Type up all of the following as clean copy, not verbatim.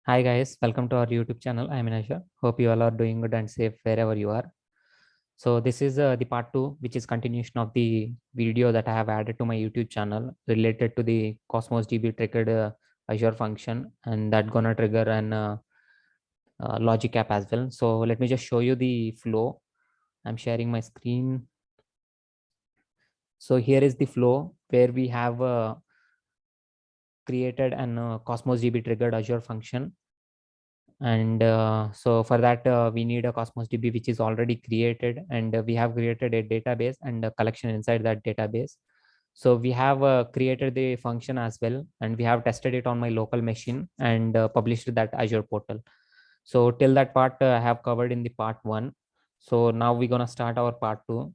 Hi guys, welcome to our YouTube channel. I'm Inasha. Hope you all are doing good and safe wherever you are. So this is the part 2, which is continuation of the video that I have added to my YouTube channel related to the Cosmos DB triggered Azure function, and that gonna trigger an logic app as well. So let me just show you the flow. I'm sharing my screen. So here is the flow where we have created an Cosmos DB triggered Azure function. And so for that we need a Cosmos DB which is already created, and we have created a database and a collection inside that database. So we have created the function as well, and we have tested it on my local machine and published that Azure portal. So till that part I have covered in the part 1. So now we're going to start our part 2.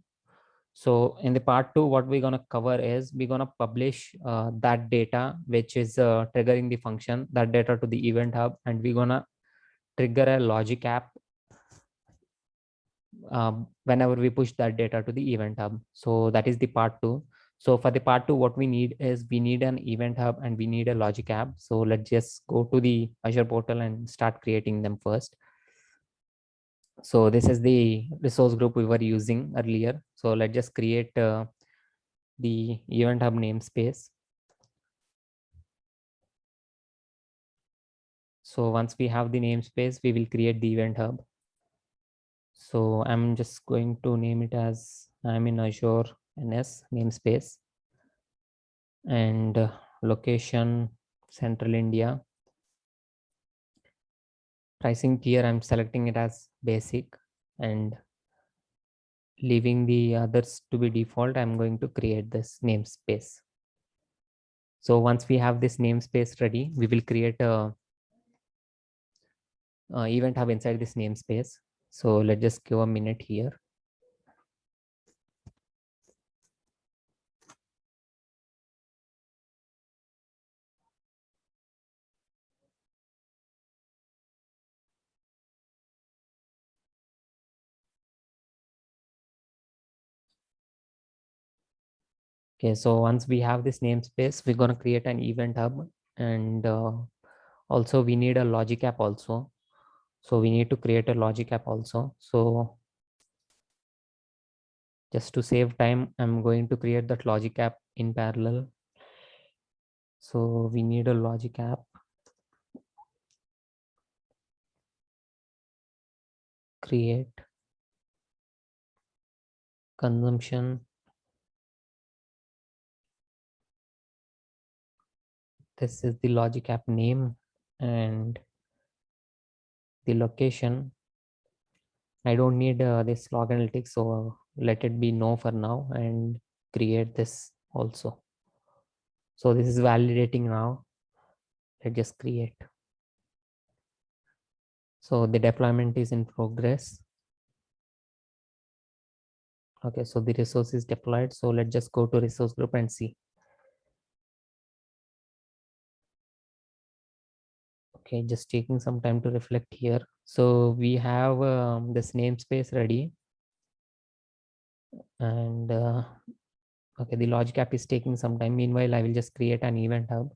So in the part 2, what we're going to cover is we're going to publish that data which is triggering the function, that data to the event hub, and we're going to trigger a logic app whenever we push that data to the event hub. So that is the part 2. So for the part 2, what we need is we need an event hub and we need a logic app. So let's just go to the Azure portal and start creating them first. So this is the resource group we were using earlier. So let's just create the event hub namespace. So once we have the namespace, we will create the event hub. So I'm just going to name it as I'm in Azure NS namespace, and location Central India. Pricing tier, I'm selecting it as basic and leaving the others to be default. I'm going to create this namespace. So once we have this namespace ready, we will create a event hub inside this namespace. So let's just give a minute here. Okay, so once we have this namespace, we're going to create an event hub, and also we need a logic app also. So we need to create a logic app also. So just to save time, I'm going to create that logic app in parallel. So we need a logic app. Create consumption. This is the logic app name and the location. I don't need this log analytics, so let it be no for now, and create this also. So this is validating now. Let's just create. So the deployment is in progress. Okay, so the resource is deployed. So let's just go to resource group and see. Okay, just taking some time to reflect here. So we have this namespace ready, and okay, the logic app is taking some time. Meanwhile, I will just create an event hub.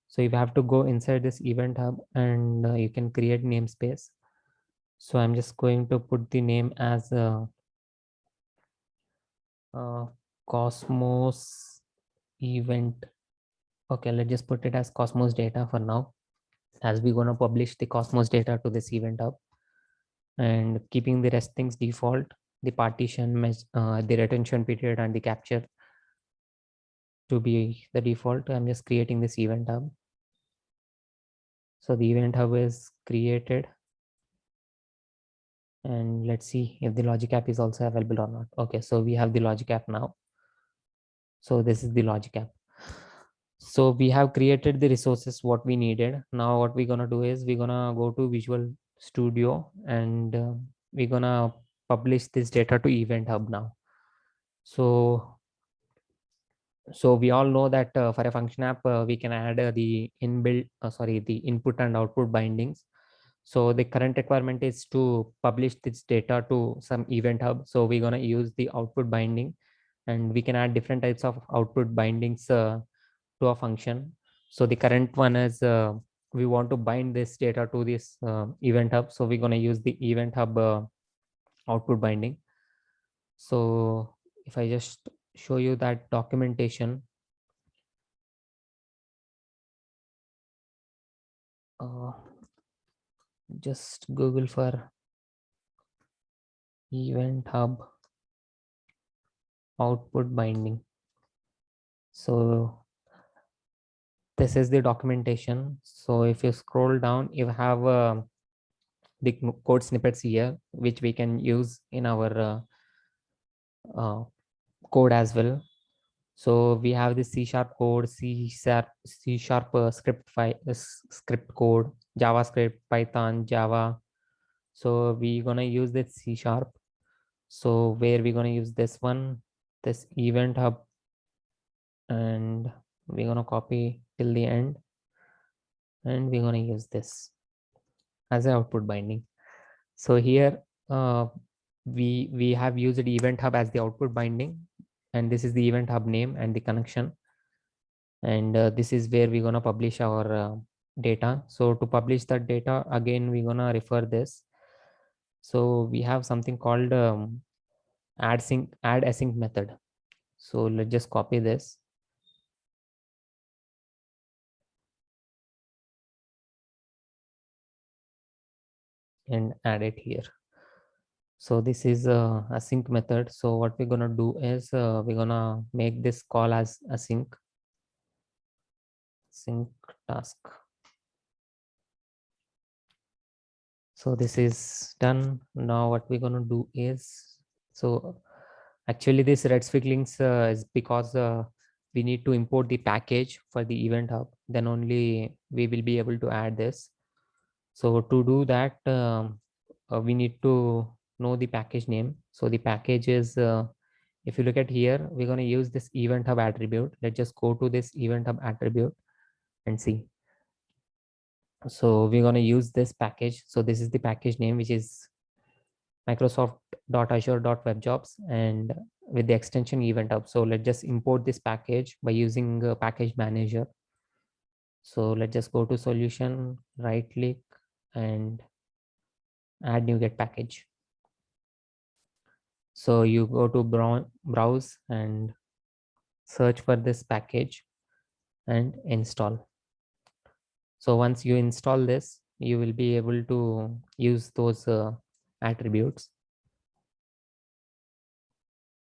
So you have to go inside this event hub, and you can create namespace. So I'm just going to put the name as Cosmos event. Okay, let's just put it as Cosmos data for now, as we're going to publish the Cosmos data to this event hub, and keeping the rest things default, the partition, the retention period, and the capture to be the default. I'm just creating this event hub. So the event hub is created, and let's see if the logic app is also available or not. Okay, so we have the logic app now. So this is the logic app. So we have created the resources what we needed. Now what we're gonna do is we're gonna go to Visual Studio, and we're gonna publish this data to event hub now. So we all know that for a function app we can add the inbuilt the input and output bindings. So the current requirement is to publish this data to some event hub. So we're going to use the output binding, and we can add different types of output bindings to a function. So the current one is we want to bind this data to this event hub. So we're going to use the event hub output binding. So if I just show you that documentation, just Google for event hub output binding. So this is the documentation. So if you scroll down, you have the code snippets here, which we can use in our code as well. So we have the C# code, C# script file, script code, JavaScript, Python, Java. So we're gonna use that C#. So where we're gonna use this one, this event hub, and we're gonna copy till the end, and we're gonna use this as an output binding. So here we have used event hub as the output binding, and this is the event hub name and the connection. And this is where we're gonna publish our data. So to publish that data, again we're gonna refer this. So we have something called add async method. So let's just copy this and add it here. So this is a async method. So what we're gonna do is we're gonna make this call as async task. So this is done. Now what we're gonna do is, so actually this Redswig links is because we need to import the package for the event hub. Then only we will be able to add this. So to do that, we need to know the package name. So the package is, if you look at here, we're going to use this event hub attribute. Let's just go to this event hub attribute and see. So we're going to use this package. So this is the package name, which is Microsoft.azure.webjobs, and with the extension event hub. So let's just import this package by using package manager. So let's just go to solution, right click, and add NuGet package. So you go to browse and search for this package and install. So once you install this, you will be able to use those attributes.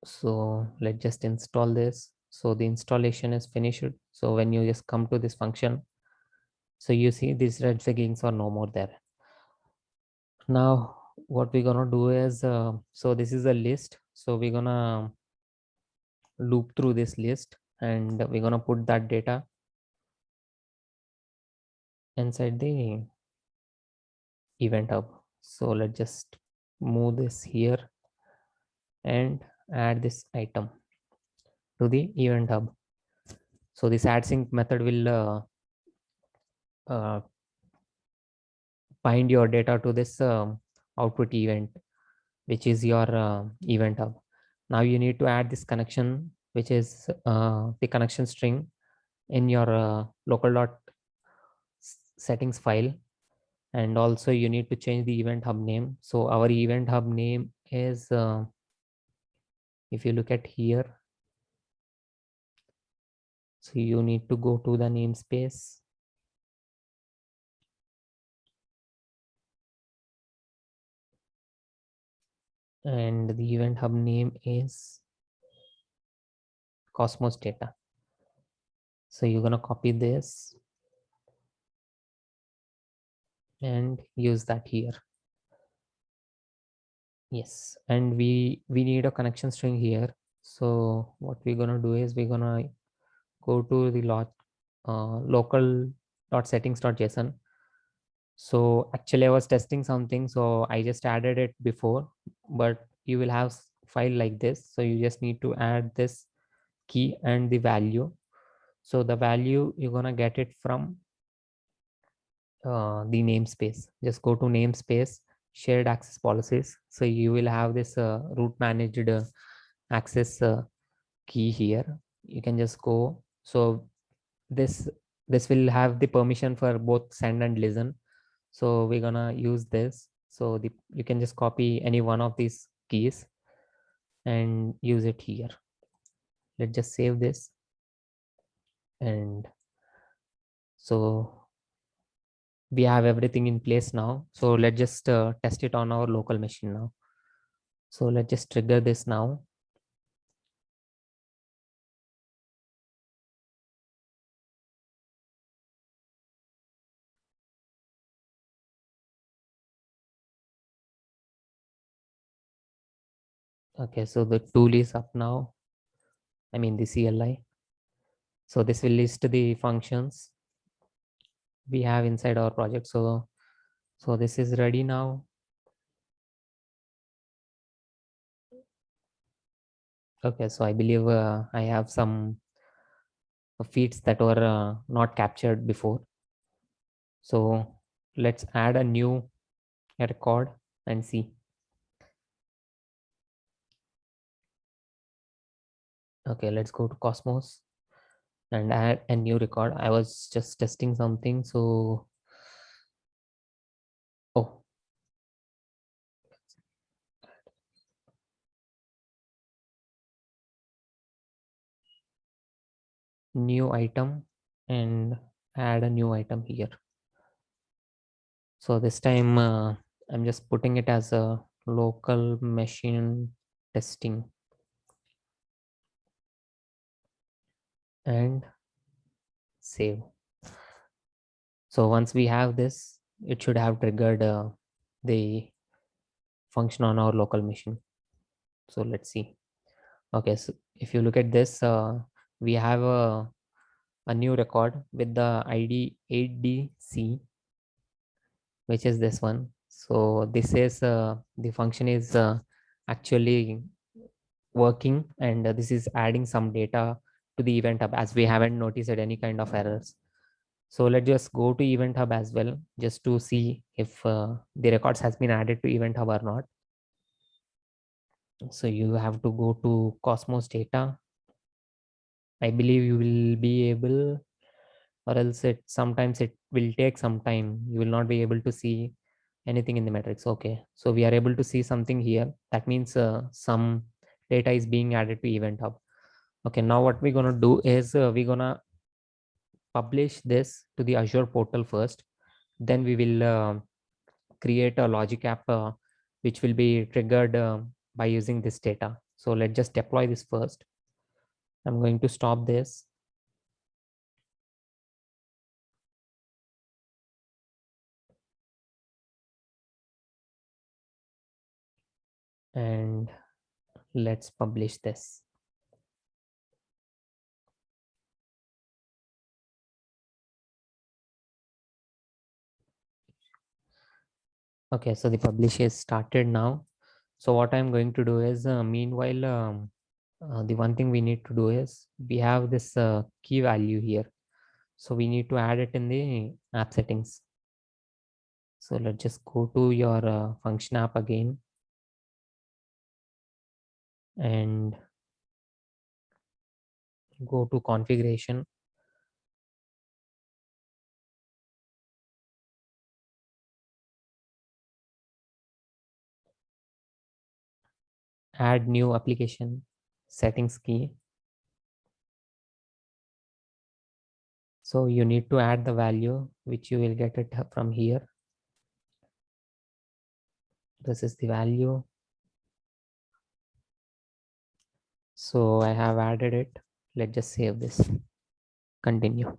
So let's just install this. So the installation is finished. So when you just come to this function, so you see these red flags are no more there. Now what we're gonna do is, so this is a list. So we're gonna loop through this list, and we're gonna put that data inside the event hub. So let's just move this here and add this item to the event hub. So this add sync method will bind your data to this output event, which is your event hub. Now you need to add this connection, which is the connection string in your local dot settings file. And also you need to change the event hub name. So our event hub name is, if you look at here, so you need to go to the namespace, and the event hub name is Cosmos data. So you're gonna copy this and use that here. Yes, and we need a connection string here. So what we're gonna do is we're gonna go to the local .settings.json. So actually I was testing something, so I just added it before, but you will have file like this. So you just need to add this key and the value. So the value you're gonna get it from the namespace. Just go to namespace, shared access policies. So you will have this root managed access key here. You can just go. So this this will have the permission for both send and listen. So we're gonna use this. So you can just copy any one of these keys and use it here. Let's just save this. And so we have everything in place now. So let's just test it on our local machine now. So let's just trigger this now. Okay, so the tool is up now. I mean the CLI. So this will list the functions we have inside our project. So this is ready now. Okay, so I believe I have some feeds that were not captured before. So let's add a new record and see. Okay, let's go to Cosmos and add a new record. I was just testing something. So, oh, new item and add a new item here. So this time I'm just putting it as a local machine testing and save. So once we have this, it should have triggered the function on our local machine. So let's see. Okay, so if you look at this, we have a new record with the ID 8DC, which is this one. So this is the function is actually working, and this is adding some data to the event hub, as we haven't noticed any kind of errors. So let's just go to event hub as well, just to see if the records has been added to event hub or not. So you have to go to Cosmos data. I believe you will be able, or else it sometimes it will take some time. You will not be able to see anything in the metrics. Okay, so we are able to see something here. That means some data is being added to event hub. Okay, now what we're gonna do is we're gonna publish this to the Azure portal first. Then we will create a logic app which will be triggered by using this data. So let's just deploy this first. I'm going to stop this. And let's publish this. Okay, so the publish is started now. So what I'm going to do is meanwhile, the one thing we need to do is we have this key value here. So we need to add it in the app settings. So let's just go to your function app again and go to configuration. Add new application settings key. So you need to add the value which you will get it from here. This is the value. So I have added it. Let's just save this. Continue.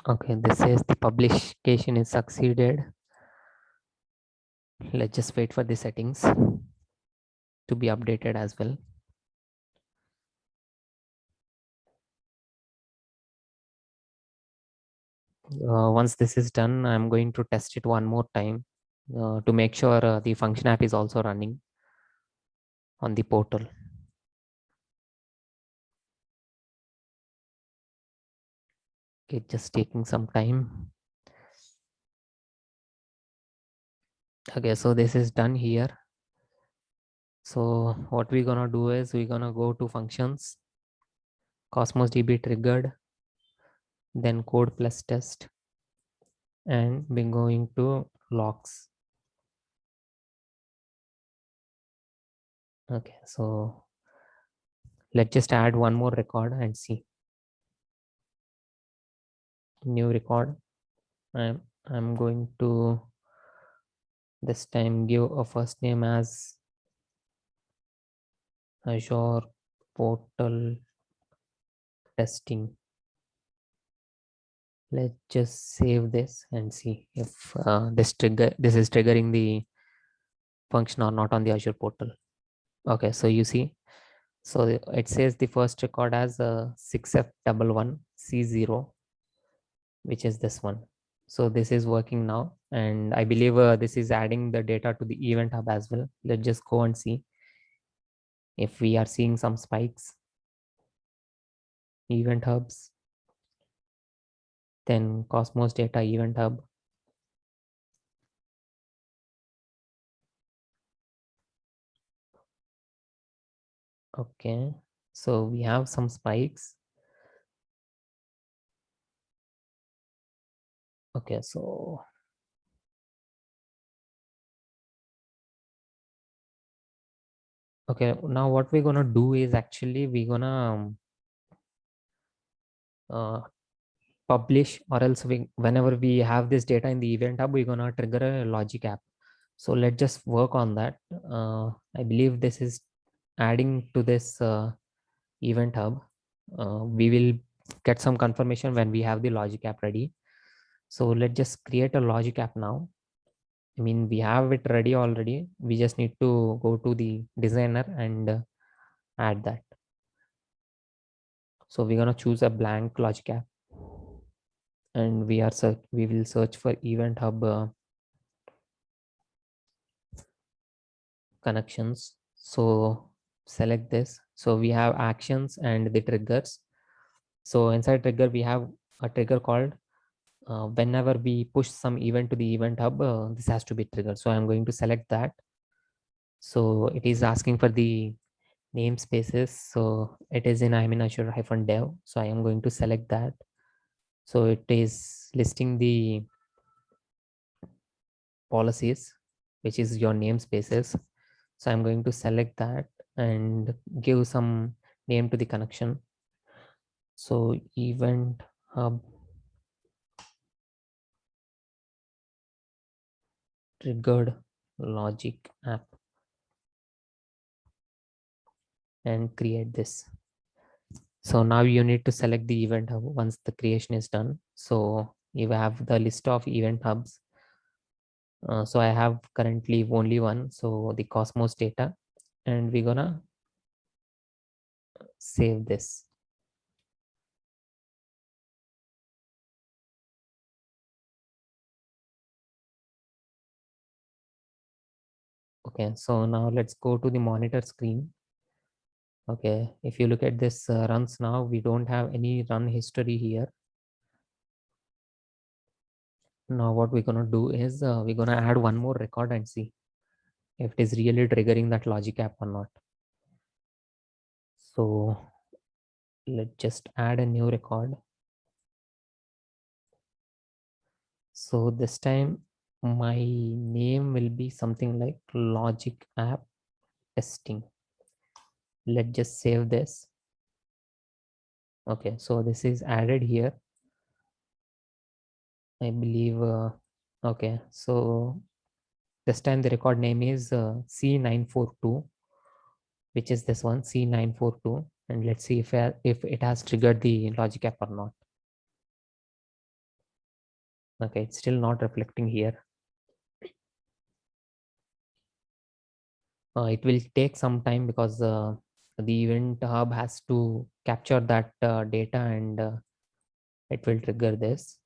Okay, this says the publication is succeeded. Let's just wait for the settings to be updated as well. Once this is done, I'm going to test it one more time to make sure the function app is also running on the portal. Okay, just taking some time. Okay, so this is done here. So what we're gonna do is we're gonna go to functions, Cosmos DB triggered, then code plus test, and we're going to logs. Okay, so let's just add one more record and see. New record. I'm going to this time give a first name as Azure Portal Testing. Let's just save this and see if this is triggering the function or not on the Azure portal. Okay, so you see, so it says the first record as 6F11C0, which is this one. So this is working now, and I believe this is adding the data to the event hub as well. Let's just go and see if we are seeing some spikes. Event hubs, then Cosmos Data Event Hub. Okay, so we have some spikes. Okay, so okay, now what we're gonna do is actually we're gonna publish, or else whenever we have this data in the event hub, we're gonna trigger a logic app. So let's just work on that. I believe this is adding to this event hub. We will get some confirmation when we have the logic app ready. So let's just create a logic app now. I mean, we have it ready already. We just need to go to the designer and add that. So we're gonna choose a blank logic app, and we will search for event hub connections. So select this. So we have actions and the triggers. So inside trigger, we have a trigger called whenever we push some event to the event hub, this has to be triggered. So I'm going to select that. So it is asking for the namespaces. So it is in I'm in Azure-dev. So I am going to select that. So it is listing the policies, which is your namespaces. So I'm going to select that and give some name to the connection. So event hub triggered logic app, and create this. So now you need to select the event hub once the creation is done. So you have the list of event hubs. So I have currently only one, so the Cosmos data, and we're gonna save this. Okay, so now let's go to the monitor screen. Okay, if you look at this runs now, we don't have any run history here. Now what we're gonna do is we're gonna add one more record and see if it is really triggering that logic app or not. So let's just add a new record. So this time my name will be something like logic app testing. Let's just save this. Okay, so this is added here, I believe. Okay, so this time the record name is C942, which is this one, C942, and let's see if it has triggered the logic app or not. Okay, it's still not reflecting here. It will take some time because the event hub has to capture that data, and it will trigger this.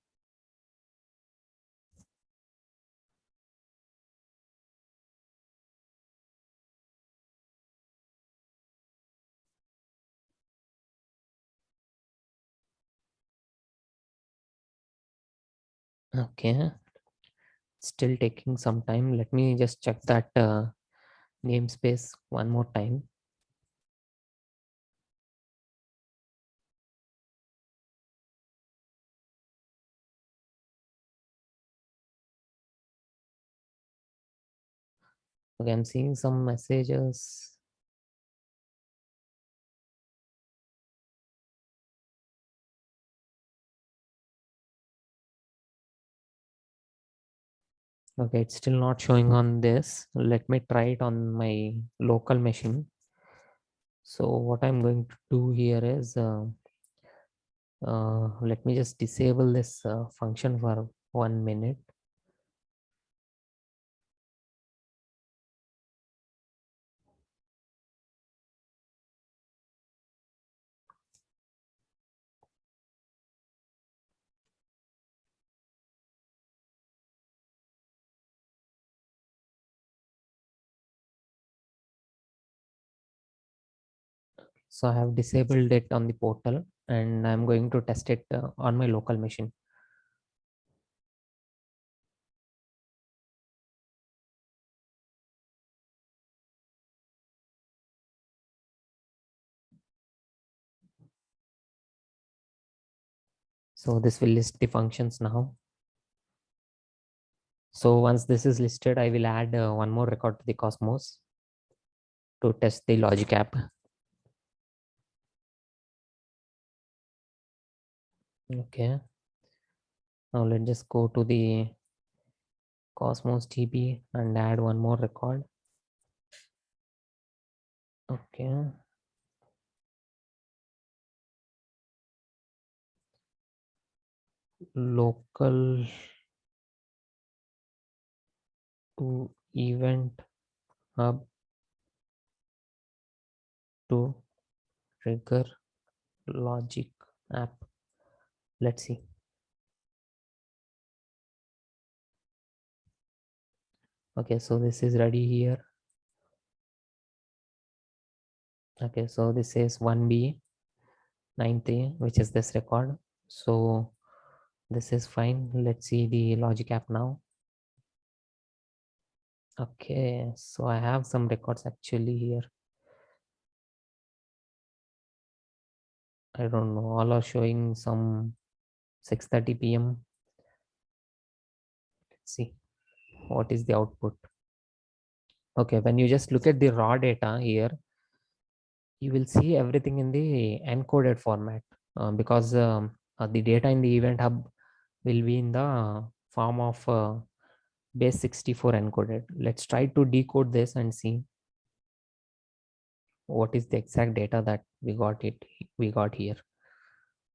Okay, still taking some time. Let me just check that namespace one more time. Okay, I'm seeing some messages. Okay, it's still not showing on this. Let me try it on my local machine. So what I'm going to do here is, let me just disable this function for 1 minute. So I have disabled it on the portal and I'm going to test it on my local machine. So this will list the functions now. So once this is listed, I will add one more record to the Cosmos to test the logic app. Okay. Now let's just go to the Cosmos DB and add one more record. Okay. Local to event hub to trigger logic app. Let's see. Okay, so this is ready here. Okay, so this is 1B 93, which is this record. So this is fine. Let's see the logic app now. Okay, so I have some records actually here. I don't know, all are showing some 6:30 p.m. Let's see what is the output. Okay, when you just look at the raw data here, you will see everything in the encoded format because the data in the event hub will be in the form of base 64 encoded. Let's try to decode this and see what is the exact data that we got here.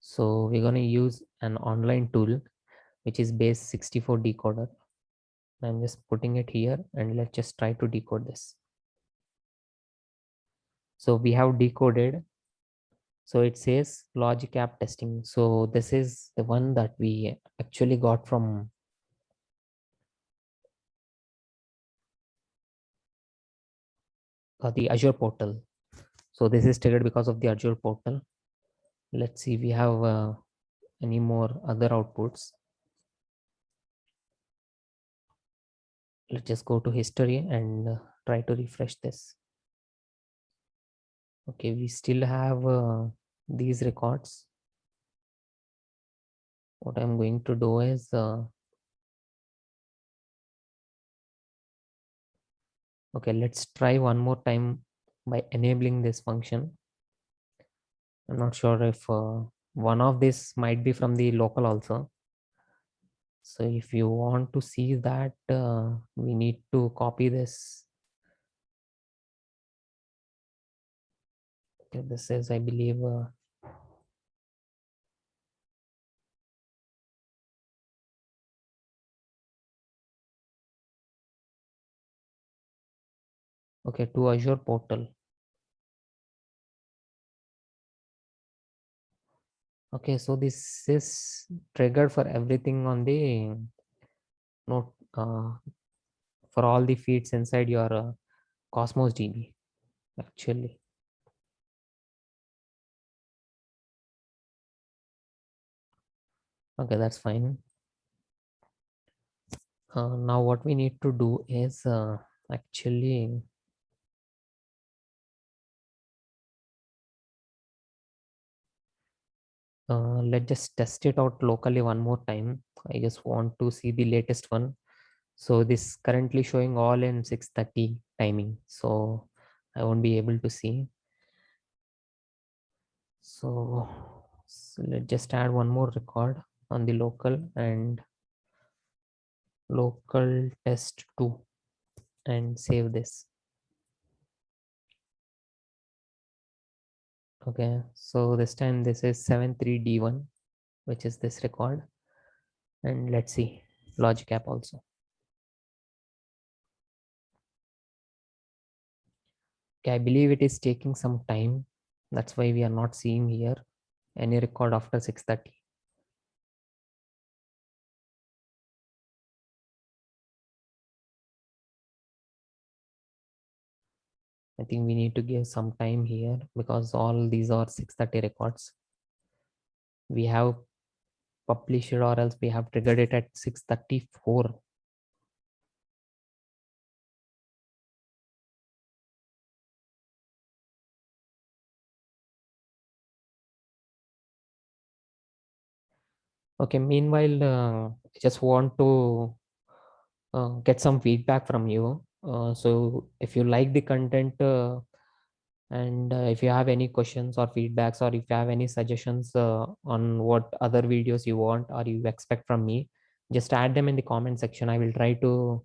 So we're going to use an online tool which is base 64 decoder. I'm just putting it here and let's just try to decode this. So we have decoded. So it says logic app testing. So this is the one that we actually got from the Azure portal. So this is triggered because of the Azure portal. Let's see, we have any more other outputs. Let's just go to history and try to refresh this. Okay, we still have these records. What I'm going to do is, okay, let's try one more time by enabling this function. I'm not sure if one of this might be from the local also. So if you want to see that, we need to copy this. Okay, this is, I believe, okay, to Azure portal. Okay, so this is triggered for everything on the note, for all the feeds inside your Cosmos DB, actually. Okay, that's fine. Now what we need to do is actually let's just test it out locally one more time. I just want to see the latest one. So this currently showing all in 6:30 timing, so I won't be able to see. So let's just add one more record on the local and local test 2 and save this. Okay, so this time this is 73D1, which is this record. And let's see logic app also. Okay, I believe it is taking some time. That's why we are not seeing here any record after 6:30. I think we need to give some time here because all these are 6:30 records. We have published or else we have triggered it at 6:34. Okay, meanwhile, I just want to get some feedback from you. So if you like the content and if you have any questions or feedbacks, or if you have any suggestions on what other videos you want or you expect from me, just add them in the comment section. I will try to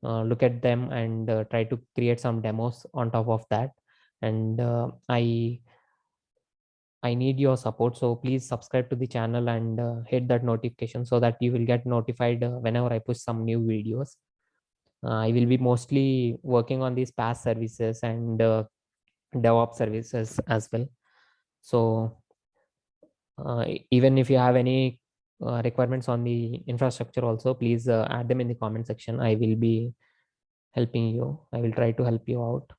look at them and try to create some demos on top of that. And I need your support, so please subscribe to the channel and hit that notification so that you will get notified whenever I push some new videos. I will be mostly working on these PaaS services and DevOps services as well. So even if you have any requirements on the infrastructure also, please add them in the comment section. I will be helping you. I will try to help you out.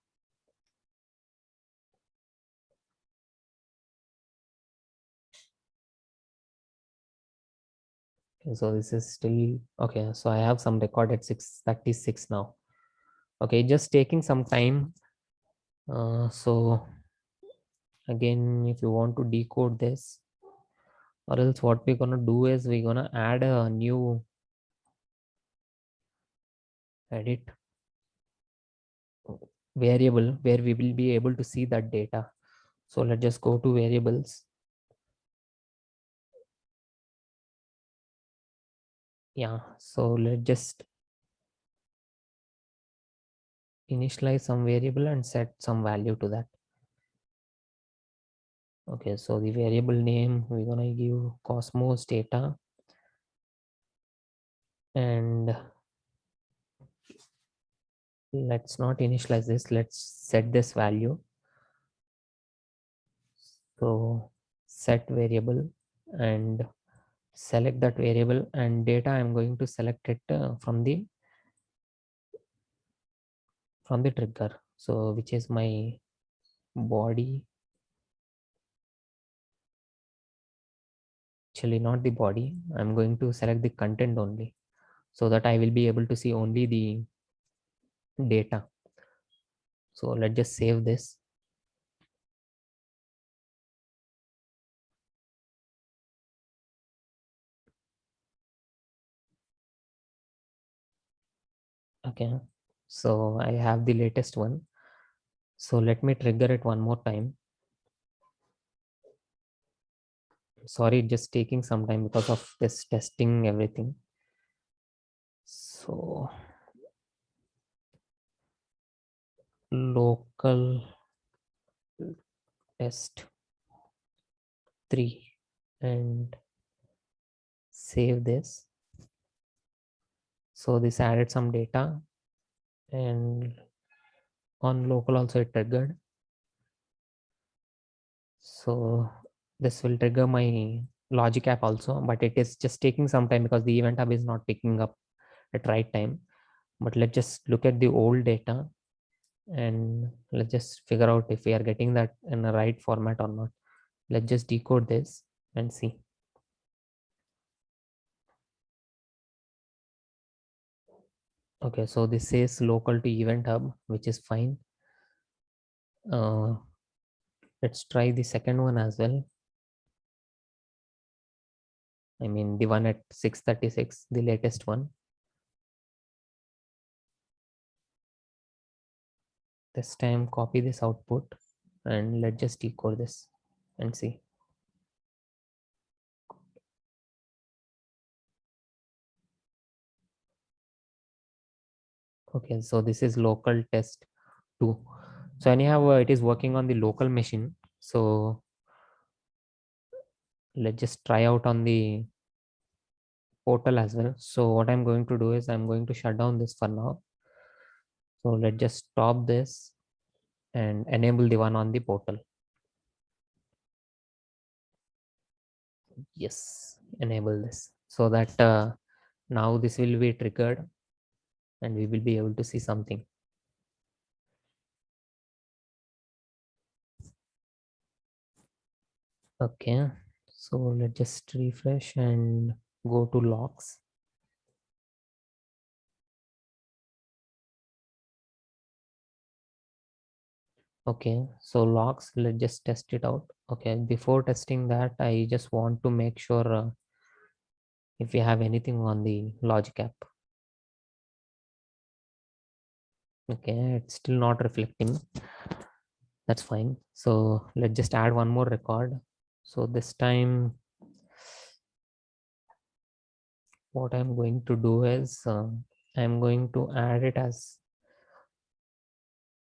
Okay, so this is still okay. So I have some record at 6:36 now. Okay, just taking some time. So again, if you want to decode this, or else what we're gonna do is we're gonna add a new edit variable where we will be able to see that data. So let's just go to variables. Yeah, so let's just initialize some variable and set some value to that. Okay, so the variable name, we're gonna give Cosmos data, and let's not initialize this, let's set this value. So set variable and select that variable, and data I'm going to select it from the trigger, so which is my body. Actually not the body, I'm going to select the content only, so that I will be able to see only the data. So let's just save this. Okay, so I have the latest one, so let me trigger it one more time. Sorry, just taking some time because of this testing everything. So local test 3 and save this. So this added some data, and on local also it triggered. So this will trigger my logic app also, but it is just taking some time because the event hub is not picking up at right time. But let's just look at the old data and let's just figure out if we are getting that in the right format or not. Let's just decode this and see. Okay, so this says local to event hub, which is fine. Let's try the second one as well. I mean the one at 636, the latest one. This time copy this output and let's just decode this and see. Okay, so this is local test 2. So anyhow, it is working on the local machine. So let's just try out on the portal as well. So what I'm going to do is I'm going to shut down this for now. So let's just stop this and enable the one on the portal. Yes, enable this so that now this will be triggered and we will be able to see something. Okay, so let's just refresh and go to logs. Okay, so logs, let's just test it out. Okay, before testing that, I just want to make sure if we have anything on the logic app. Okay, it's still not reflecting. That's fine. So let's just add one more record. So this time, what I'm going to do is I'm going to add it as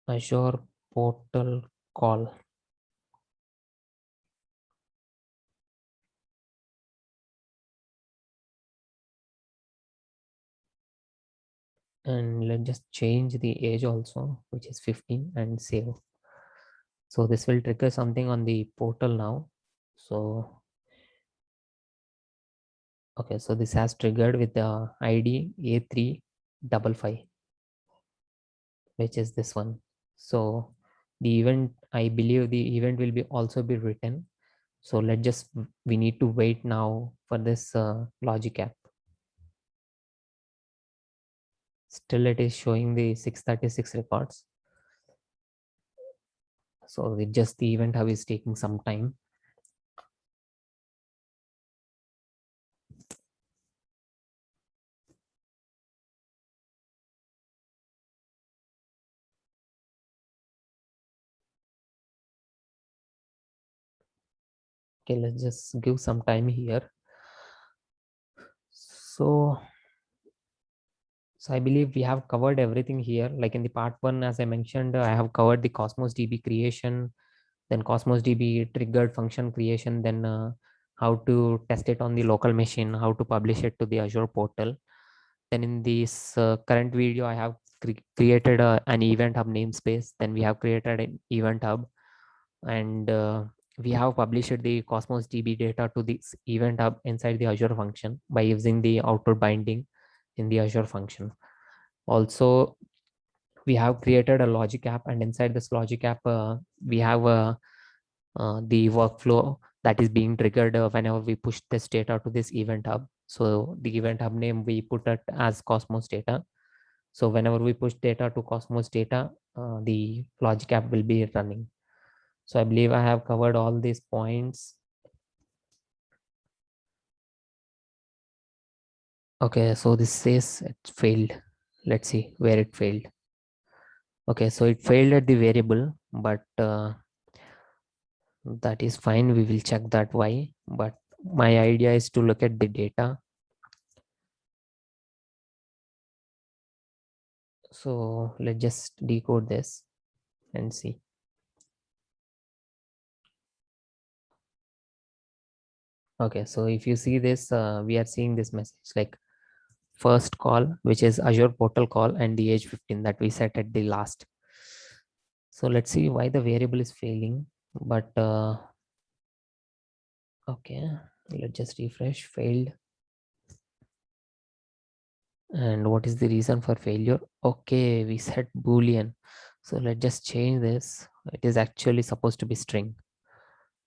Azure portal call. And let's just change the age also, which is 15, and save. So this will trigger something on the portal now. So okay, so this has triggered with the ID A355, which is this one. So the event, I believe the event will be also be written. So let's just, we need to wait now for this logic app. Still it is showing the 636 records. So it just the event hub is taking some time. Okay, let's just give some time here. So I believe we have covered everything here. Like in the part one, as I mentioned, I have covered the Cosmos DB creation, then Cosmos DB triggered function creation, then how to test it on the local machine, how to publish it to the Azure portal. Then in this current video, I have created an event hub namespace. Then we have created an event hub, and we have published the Cosmos DB data to this event hub inside the Azure function by using the output binding in the Azure function. Also, we have created a logic app, and inside this logic app, we have the workflow that is being triggered whenever we push this data to this event hub. So the event hub name, we put it as Cosmos data. So whenever we push data to Cosmos data, the logic app will be running. So I believe I have covered all these points. Okay, so this says it failed. Let's see where it failed. Okay, so it failed at the variable, but that is fine. We will check that why. But my idea is to look at the data. So let's just decode this and see. Okay, so if you see this, we are seeing this message like first call, which is Azure portal call, and the age 15 that we set at the last. So let's see why the variable is failing. But okay, let's just refresh. Failed. And what is the reason for failure? Okay, we set Boolean. So let's just change this. It is actually supposed to be string.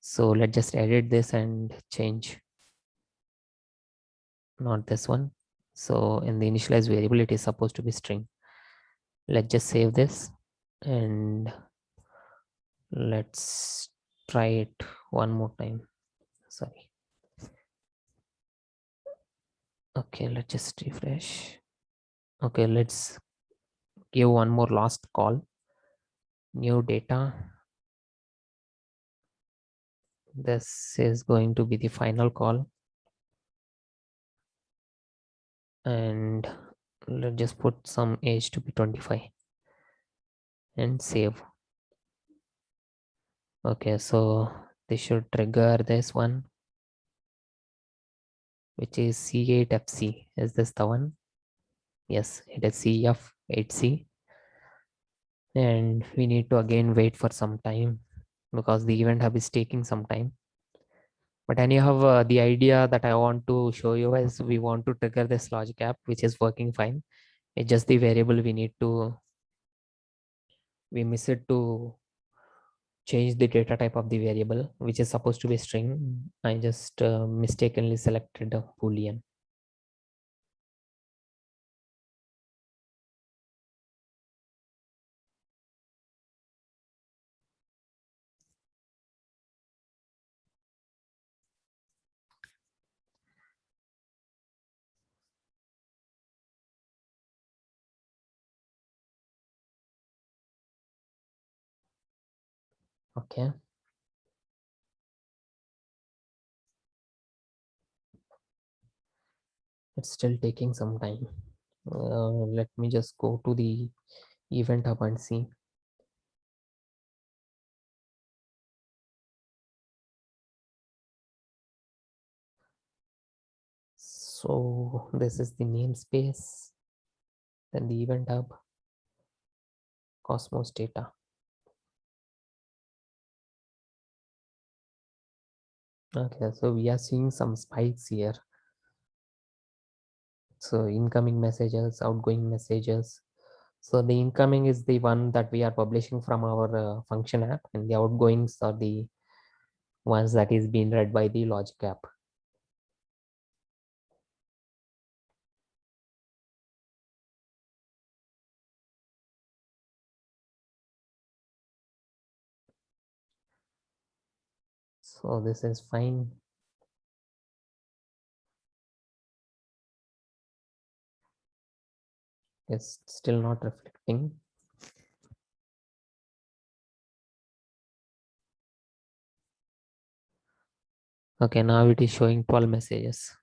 So let's just edit this and change. Not this one. So in the initialized variable, it is supposed to be string. Let's just save this and let's try it one more time. Sorry. Okay, let's just refresh. Okay, let's give one more last call. New data. This is going to be the final call. And let's just put some age to be 25 and save. Okay, so this should trigger this one, which is C8FC. Is this the one? Yes, it is CF8C. And we need to again wait for some time because the event hub is taking some time. But anyhow, the idea that I want to show you is we want to trigger this logic app, which is working fine. It's just the variable we miss it to change the data type of the variable, which is supposed to be string. I just mistakenly selected a Boolean. Okay. It's still taking some time. Let me just go to the event hub and see. So this is the namespace, then the event hub, Cosmos data. Okay, so we are seeing some spikes here. So incoming messages, outgoing messages. So the incoming is the one that we are publishing from our function app, and the outgoings are the ones that is being read by the logic app. So this is fine. It's still not reflecting. Okay, now it is showing 12 messages.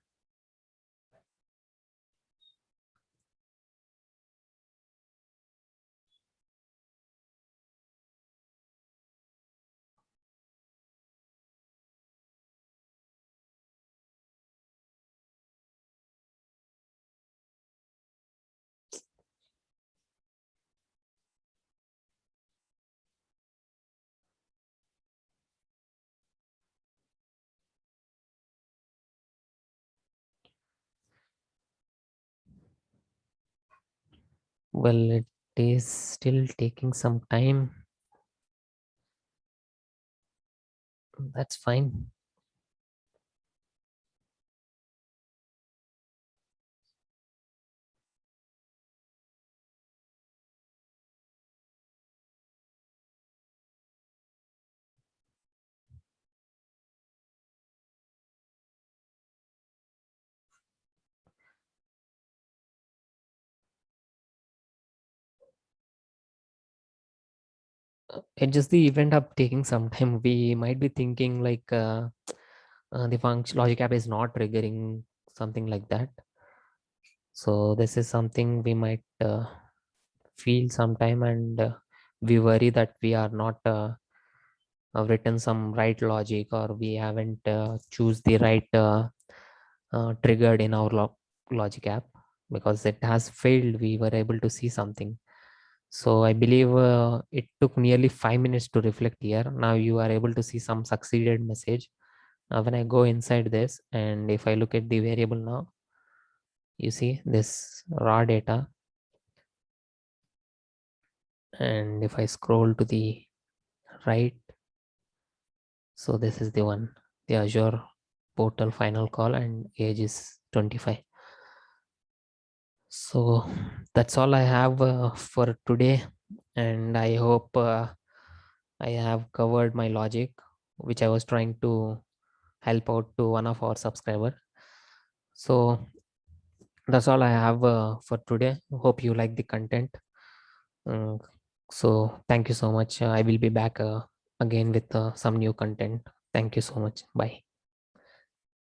Well, it is still taking some time. That's fine. It's just the event up taking some time. We might be thinking like the function logic app is not triggering something like that. So this is something we might feel sometime, and we worry that we are not written some right logic, or we haven't choose the right triggered in our logic app, because it has failed. We were able to see something. So I believe it took nearly 5 minutes to reflect here. Now you are able to see some succeeded message. Now when I go inside this, and if I look at the variable now, you see this raw data. And if I scroll to the right, so this is the one, the Azure portal final call, and age is 25. So that's all I have for today, and I hope I have covered my logic, which I was trying to help out to one of our subscriber. So that's all I have for today. Hope you like the content. Uh, so thank you so much. I will be back again with some new content. Thank you so much. Bye.